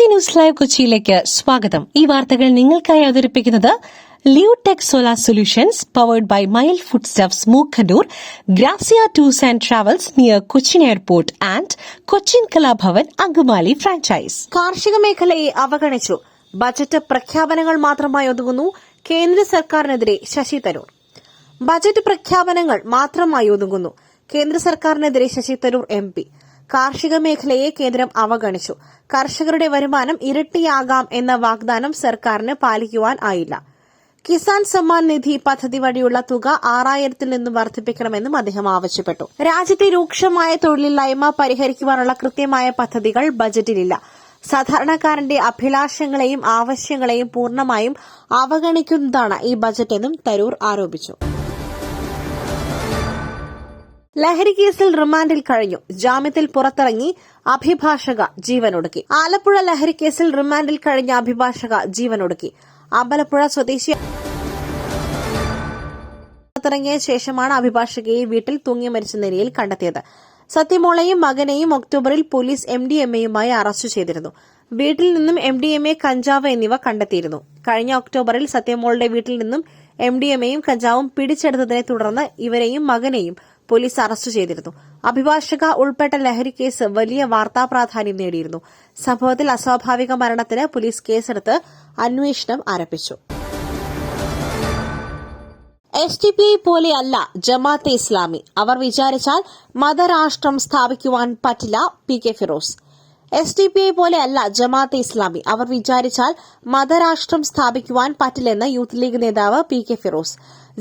BBC news live കൊച്ചിയിലേക്ക് സ്വാഗതം. ഈ വാർത്തകൾ നിങ്ങൾക്കായി അവതരിപ്പിക്കുന്നത് Leotech solar solutions powered by mile foodstuffs Mookkannoor, Grazia tours and travels near Cochin airport and Cochin Kalabhavan Angamaly franchise. കാർഷിക മേഖലയെ അവഗണിച്ചു. ബജറ്റ് പ്രഖ്യാപനങ്ങൾ മാത്രമായി ഒതുങ്ങുന്നു. കേന്ദ്ര സർക്കാരിനെതിരെ ശശി തരൂർ. ബജറ്റ് പ്രഖ്യാപനങ്ങൾ മാത്രമായി ഒതുങ്ങുന്നു. കേന്ദ്ര സർക്കാരിനെതിരെ ശശി തരൂർ MP. കാർഷിക മേഖലയെ കേന്ദ്രം അവഗണിച്ചു. കർഷകരുടെ വരുമാനം ഇരട്ടിയാകാം എന്ന വാഗ്ദാനം സർക്കാരിന് പാലിക്കുവാൻ ആയില്ല. കിസാൻ സമ്മാൻ നിധി പദ്ധതി വഴിയുള്ള തുക 6000-ൽ നിന്നും വർദ്ധിപ്പിക്കണമെന്നും അദ്ദേഹം ആവശ്യപ്പെട്ടു. രാജ്യത്തെ രൂക്ഷമായ തൊഴിലില്ലായ്മ പരിഹരിക്കുവാനുള്ള കൃത്യമായ പദ്ധതികൾ ബജറ്റിലില്ല. സാധാരണക്കാരന്റെ അഭിലാഷങ്ങളെയും ആവശ്യങ്ങളെയും പൂർണ്ണമായും അവഗണിക്കുന്നതാണ് ഈ ബജറ്റെന്നും തരൂർ ആരോപിച്ചു. ലഹരി കേസിൽ റിമാൻഡിൽ കഴിഞ്ഞു. ജാമ്യത്തിൽ പുറത്തിറങ്ങി അഭിഭാഷക ജീവനൊടുക്കി. ആലപ്പുഴ ലഹരി കേസിൽ റിമാൻഡിൽ കഴിഞ്ഞ അഭിഭാഷക ജീവനൊടുക്കി. അമ്പലപ്പുഴ സ്വദേശി പുറത്തിറങ്ങിയ ശേഷമാണ് അഭിഭാഷകയെ വീട്ടിൽ തൂങ്ങി മരിച്ച നിലയിൽ കണ്ടെത്തിയത്. സത്യമോളെയും മകനെയും ഒക്ടോബറിൽ പോലീസ് MDMAയുമായി അറസ്റ്റ് ചെയ്തിരുന്നു. വീട്ടിൽ നിന്നും MDMA, കഞ്ചാവ് എന്നിവ കണ്ടെത്തിയിരുന്നു. കഴിഞ്ഞ ഒക്ടോബറിൽ സത്യമോളുടെ വീട്ടിൽ നിന്നും MDMAയും കഞ്ചാവും പിടിച്ചെടുത്തതിനെ തുടർന്ന് ഇവരെയും മകനെയും പോലീസ് അറസ്റ്റ് ചെയ്തിരുന്നു. അഭിഭാഷക ഉൾപ്പെട്ട ലഹരി കേസ് വലിയ വാർത്താ പ്രാധാന്യം നേടിയിരുന്നു. സംഭവത്തിൽ അസ്വാഭാവിക മരണത്തിന് പോലീസ് കേസെടുത്ത് അന്വേഷണം ആരംഭിച്ചു. SDPI പോലെയല്ല ജമാഅത്തെ ഇസ്ലാമി. അവർ വിചാരിച്ചാൽ മതരാഷ്ട്രം സ്ഥാപിക്കുവാൻ പറ്റില്ല. PK ഫിറോസ്. SDPI പോലെയല്ല ജമാഅത്തെ ഇസ്ലാമി. അവർ വിചാരിച്ചാൽ മതരാഷ്ട്രം സ്ഥാപിക്കുവാൻ പറ്റില്ലെന്ന് യൂത്ത് ലീഗ് നേതാവ് PK ഫിറോസ്.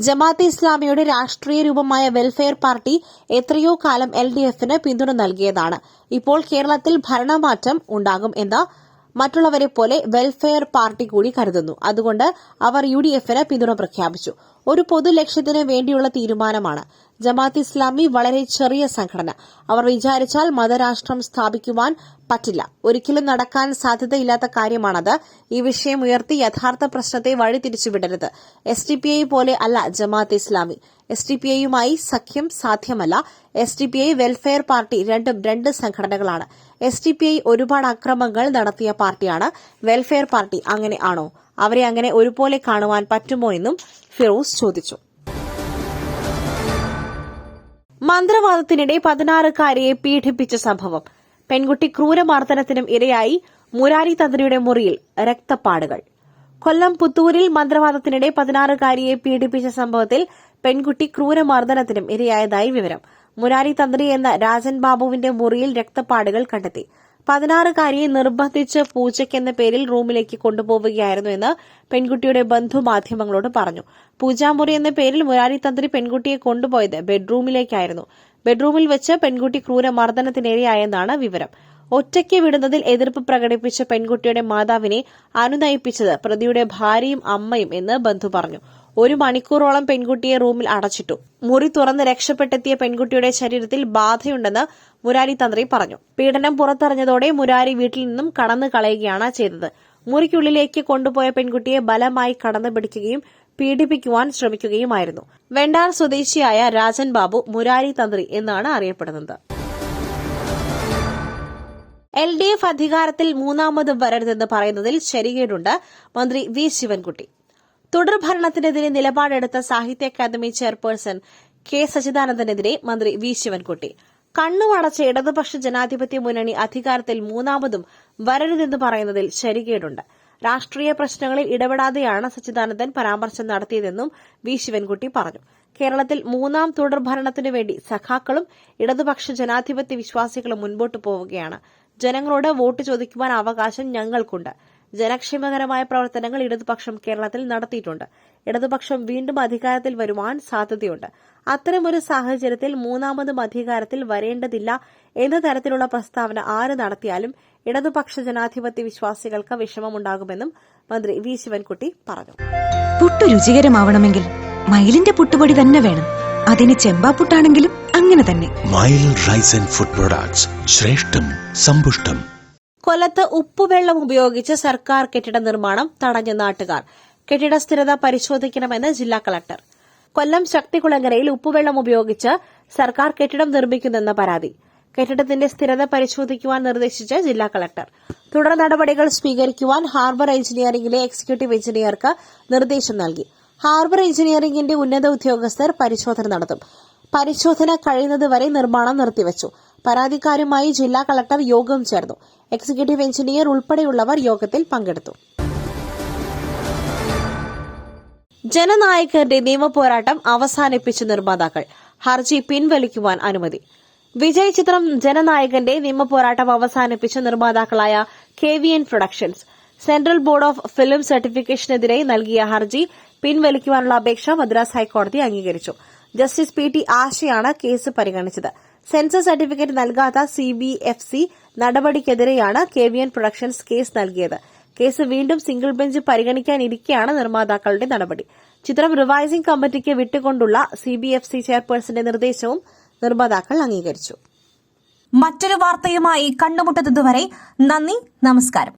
ജമാഅത്തെ ഇസ്ലാമിയുടെ രാഷ്ട്രീയ രൂപമായ വെൽഫെയർ പാർട്ടി എത്രയോ കാലം LDFന് പിന്തുണ നൽകിയതാണ്. ഇപ്പോൾ കേരളത്തിൽ ഭരണമാറ്റം ഉണ്ടാകും എന്ന് മറ്റുള്ളവരെ പോലെ വെൽഫെയർ പാർട്ടി കൂടി കരുതുന്നു. അതുകൊണ്ട് അവർ UDFന് പിന്തുണ പ്രഖ്യാപിച്ചു. ഒരു പൊതു ലക്ഷ്യത്തിന് വേണ്ടിയുള്ള തീരുമാനമാണ്. ജമാഅത്ത് ഇസ്ലാമി വളരെ ചെറിയ സംഘടന. അവർ വിചാരിച്ചാൽ മതരാഷ്ട്രം സ്ഥാപിക്കുവാൻ പറ്റില്ല. ഒരിക്കലും നടക്കാൻ സാധ്യതയില്ലാത്ത കാര്യമാണത്. ഈ വിഷയം ഉയർത്തി യഥാർത്ഥ പ്രശ്നത്തെ വഴിതിരിച്ചുവിടരുത്. SDPI പോലെ അല്ല ജമാഅത്ത് ഇസ്ലാമി. SDPIയുമായി സഖ്യം സാധ്യമല്ല. SDPI, വെൽഫെയർ പാർട്ടി രണ്ടും രണ്ട് സംഘടനകളാണ്. SDPI ഒരുപാട് അക്രമങ്ങൾ നടത്തിയ പാർട്ടിയാണ്. വെൽഫെയർ പാർട്ടി അങ്ങനെ ആണോ? അവരെ അങ്ങനെ ഒരുപോലെ കാണുവാൻ പറ്റുമോ എന്നും ഫിറോസ് ചോദിച്ചു. മന്ത്രവാദത്തിനിടെ 16-കാരിയെ പീഡിപ്പിച്ച സംഭവം. പെൺകുട്ടി ക്രൂരമർദ്ദനത്തിനും ഇരയായി. മുരാരി തന്ത്രിയുടെ മുറിയിൽ രക്തപ്പാടുകൾ. കൊല്ലം പുത്തൂരിൽ മന്ത്രവാദത്തിനിടെ 16-കാരിയെ പീഡിപ്പിച്ച സംഭവത്തിൽ പെൺകുട്ടി ക്രൂരമർദ്ദനത്തിനും ഇരയായതായി വിവരം. മുരാരി തന്ത്രി എന്ന രാജൻ ബാബുവിന്റെ മുറിയിൽ രക്തപ്പാടുകൾ കണ്ടെത്തി. 16-കാരിയെ നിർബന്ധിച്ച് പൂജയ്ക്കെന്ന പേരിൽ റൂമിലേക്ക് കൊണ്ടുപോവുകയായിരുന്നു എന്ന് പെൺകുട്ടിയുടെ ബന്ധു മാധ്യമങ്ങളോട് പറഞ്ഞു. പൂജാമുറി എന്ന പേരിൽ മുരാരി തന്ത്രി പെൺകുട്ടിയെ കൊണ്ടുപോയത് ബെഡ്റൂമിലേക്കായിരുന്നു. ബെഡ്റൂമിൽ വെച്ച് പെൺകുട്ടി ക്രൂരമർദ്ദനത്തിനിരയായെന്നാണ് വിവരം. ഒറ്റയ്ക്ക് വിടുന്നതിൽ എതിർപ്പ് പ്രകടിപ്പിച്ച പെൺകുട്ടിയുടെ മാതാവിനെ അനുനയിപ്പിച്ചത് പ്രതിയുടെ ഭാര്യയും അമ്മയും എന്ന് ബന്ധു പറഞ്ഞു. 1 മണിക്കൂറോളം പെൺകുട്ടിയെ റൂമിൽ അടച്ചിട്ടു. മുറി തുറന്ന് രക്ഷപ്പെട്ടെത്തിയ പെൺകുട്ടിയുടെ ശരീരത്തിൽ ബാധയുണ്ടെന്ന് മുരാരി തന്ത്രി പറഞ്ഞു. പീഡനം പുറത്തറിഞ്ഞതോടെ മുരാരി വീട്ടിൽ നിന്നും കടന്നു കളയുകയാണ് ചെയ്തത്. മുറിക്കുള്ളിലേക്ക് കൊണ്ടുപോയ പെൺകുട്ടിയെ ബലമായി കടന്നു പിടിക്കുകയും പീഡിപ്പിക്കുവാൻ ശ്രമിക്കുകയുമായിരുന്നു. വെണ്ടാർ സ്വദേശിയായ രാജൻ ബാബു മുരാരി തന്ത്രി എന്നാണ് അറിയപ്പെടുന്നത്. LDF അധികാരത്തിൽ മൂന്നാമത് വരരുതെന്ന് പറയുന്നതിൽ ശരികേടുണ്ട്. മന്ത്രി V ശിവൻകുട്ടി. തുടർഭരണത്തിനെതിരെ നിലപാടെടുത്ത സാഹിത്യ അക്കാദമി ചെയർപേഴ്സൺ K സച്ചിദാനന്ദനെതിരെ മന്ത്രി V ശിവൻകുട്ടി. കണ്ണുമടച്ച ഇടതുപക്ഷ ജനാധിപത്യ മുന്നണി അധികാരത്തിൽ മൂന്നാമതും വരരുതെന്ന് പറയുന്നതിൽ ശരികേടുണ്ട്. രാഷ്ട്രീയ പ്രശ്നങ്ങളിൽ ഇടപെടാതെയാണ് സച്ചിദാനന്ദൻ പരാമർശം നടത്തിയതെന്നും V ശിവൻകുട്ടി പറഞ്ഞു. കേരളത്തിൽ മൂന്നാം തുടർഭരണത്തിനു വേണ്ടി സഖാക്കളും ഇടതുപക്ഷ ജനാധിപത്യ വിശ്വാസികളും മുൻപോട്ടു പോവുകയാണ്. ജനങ്ങളോട് വോട്ട് ചോദിക്കുവാൻ അവകാശം ഞങ്ങൾക്കുണ്ട്. ജനക്ഷേമകരമായ പ്രവർത്തനങ്ങൾ ഇടതുപക്ഷം കേരളത്തിൽ നടത്തിയിട്ടുണ്ട്. ഇടതുപക്ഷം വീണ്ടും അധികാരത്തിൽ വരുവാൻ സാധ്യതയുണ്ട്. അത്തരമൊരു സാഹചര്യത്തിൽ മൂന്നാമതും അധികാരത്തിൽ വരേണ്ടതില്ല എന്ന തരത്തിലുള്ള പ്രസ്താവന ആര് നടത്തിയാലും ഇടതുപക്ഷ ജനാധിപത്യ വിശ്വാസികൾക്ക് വിഷമമുണ്ടാകുമെന്നും മന്ത്രി V ശിവൻകുട്ടി പറഞ്ഞു. പുട്ടു രുചികരമാവണമെങ്കിൽ മയിലിന്റെ പുട്ടുപൊടി തന്നെ വേണം. അതിന് ചെമ്പാപ്പുട്ടാണെങ്കിലും അങ്ങനെ തന്നെ. മയിൽ റൈസ് ആൻഡ് ഫുഡ് പ്രൊഡക്ട്സ്, ശ്രേഷ്ഠം സമ്പുഷ്ടം. കൊല്ലത്ത് ഉപ്പുവെള്ളം ഉപയോഗിച്ച് സർക്കാർ കെട്ടിട നിർമ്മാണം തടഞ്ഞ നാട്ടുകാർ. കെട്ടിട സ്ഥിരത പരിശോധിക്കണമെന്ന് ജില്ലാ കളക്ടർ. കൊല്ലം ശക്തികുളങ്ങരയിൽ ഉപ്പുവെള്ളം ഉപയോഗിച്ച് സർക്കാർ കെട്ടിടം നിർമ്മിക്കുന്നെന്ന പരാതി. കെട്ടിടത്തിന്റെ സ്ഥിരത പരിശോധിക്കുവാൻ നിർദ്ദേശിച്ച് ജില്ലാ കളക്ടർ. തുടർ നടപടികൾ സ്വീകരിക്കുവാൻ ഹാർബർ എഞ്ചിനീയറിംഗിലെ എക്സിക്യൂട്ടീവ് എഞ്ചിനീയർക്ക് നിർദ്ദേശം നൽകി. ഹാർബർ എഞ്ചിനീയറിംഗിന്റെ ഉന്നത ഉദ്യോഗസ്ഥർ പരിശോധന നടത്തും. പരിശോധന കഴിയുന്നതുവരെ നിർമ്മാണം നിർത്തിവച്ചു. പരാതിക്കാരുമായി ജില്ലാ കളക്ടർ യോഗം ചേർന്നു. എക്സിക്യൂട്ടീവ് എഞ്ചിനീയർ ഉൾപ്പെടെയുള്ളവർ യോഗത്തിൽ പങ്കെടുത്തു. ജനനായകന്റെ നിയമപോരാട്ടം അവസാനിപ്പിച്ച് നിർമ്മാതാക്കൾ. ഹർജി പിൻവലിക്കുവാൻ അനുമതി. വിജയ് ചിത്രം ജനനായകന്റെ നിയമപോരാട്ടം അവസാനിപ്പിച്ച നിർമ്മാതാക്കളായ KVN productions central board of film സർട്ടിഫിക്കേഷനെതിരെ നൽകിയ ഹർജി പിൻവലിക്കുവാനുള്ള അപേക്ഷ മദ്രാസ് ഹൈക്കോടതി അംഗീകരിച്ചു. ജസ്റ്റിസ് PT ആശയാണ് കേസ് പരിഗണിച്ചത്. സെൻസർ സർട്ടിഫിക്കറ്റ് നൽകാത്ത CBFC നടപടിക്കെതിരെയാണ് KVN പ്രൊഡക്ഷൻസ് കേസ് നൽകിയത്. കേസ് വീണ്ടും സിംഗിൾ ബെഞ്ച് പരിഗണിക്കാനിരിക്കെയാണ് നിർമ്മാതാക്കളുടെ നടപടി. ചിത്രം റിവൈസിംഗ് കമ്മിറ്റിക്ക് വിട്ടുകൊണ്ടുള്ള CBFC ചെയർപേഴ്സന്റെ നിർദ്ദേശവും നിർമ്മാതാക്കൾ അംഗീകരിച്ചു. മറ്റൊരു വാർത്തയുമായി കണ്ടുമുട്ടുന്നതുവരെ നന്ദി, നമസ്കാരം.